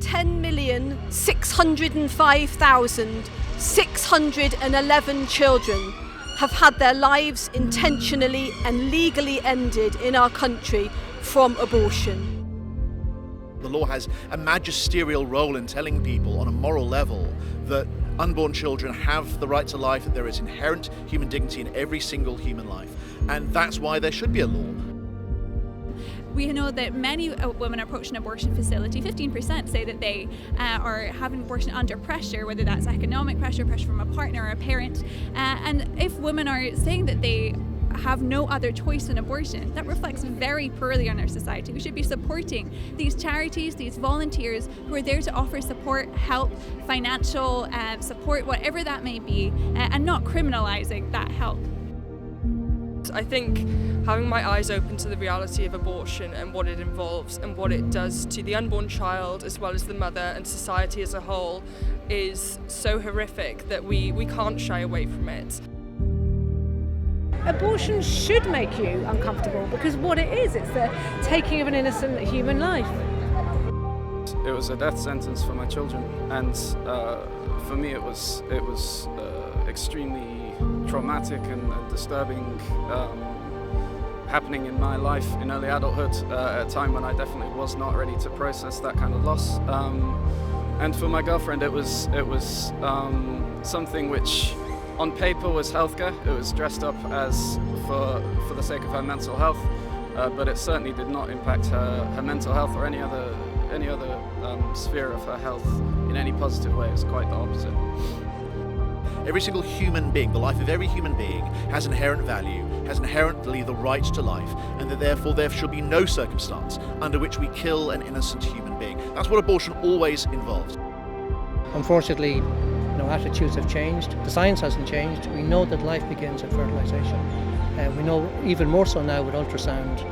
10,605,611 children have had their lives intentionally and legally ended in our country from abortion. The law has a magisterial role in telling people on a moral level that unborn children have the right to life, that there is inherent human dignity in every single human life, and that's why there should be a law. We know that many women approach an abortion facility, 15% say that they are having abortion under pressure, whether that's economic pressure, pressure from a partner or a parent. And if women are saying that they have no other choice than abortion, that reflects very poorly on our society. We should be supporting these charities, these volunteers who are there to offer support, help, financial support, whatever that may be, and not criminalising that help. I think having my eyes open to the reality of abortion and what it involves and what it does to the unborn child as well as the mother and society as a whole is so horrific that we can't shy away from it. Abortion should make you uncomfortable because what it is, it's the taking of an innocent human life. It was a death sentence for my children, and for me it was extremely traumatic and disturbing happening in my life in early adulthood at a time when I definitely was not ready to process that kind of loss. And for my girlfriend, it was something which on paper was healthcare. It was dressed up as for the sake of her mental health, but it certainly did not impact her mental health or any other sphere of her health in any positive way. It's quite the opposite. Every single human being, the life of every human being, has inherent value, has inherently the right to life, and that therefore there should be no circumstance under which we kill an innocent human being. That's what abortion always involves. Unfortunately, attitudes have changed. The science hasn't changed. We know that life begins at fertilisation. We know even more so now with ultrasound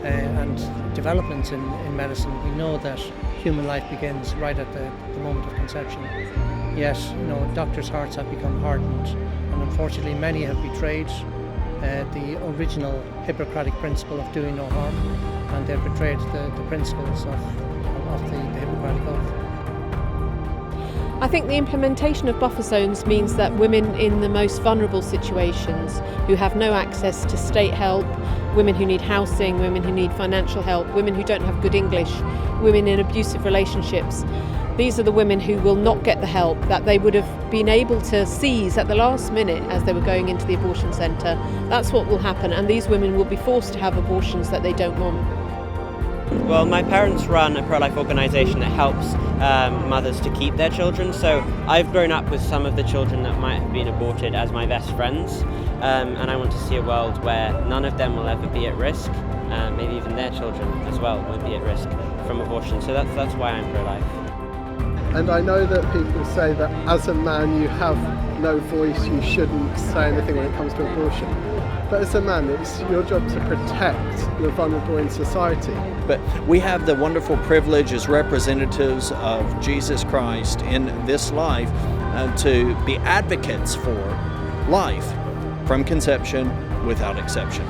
and developments in medicine. We know that human life begins right at the moment of conception. Yet, doctors' hearts have become hardened, and unfortunately many have betrayed the original Hippocratic principle of doing no harm, and they've betrayed the principles of the Hippocratic Oath. I think the implementation of buffer zones means that women in the most vulnerable situations, who have no access to state help, women who need housing, women who need financial help, women who don't have good English, women in abusive relationships, these are the women who will not get the help that they would have been able to seize at the last minute as they were going into the abortion centre. That's what will happen, and these women will be forced to have abortions that they don't want. Well, my parents run a pro-life organisation that helps mothers to keep their children, so I've grown up with some of the children that might have been aborted as my best friends, and I want to see a world where none of them will ever be at risk, maybe even their children as well won't be at risk from abortion, so that's why I'm pro-life. And I know that people say that as a man you have no voice, you shouldn't say anything when it comes to abortion. But as a man, it's your job to protect the vulnerable in society. But we have the wonderful privilege as representatives of Jesus Christ in this life to be advocates for life from conception without exception.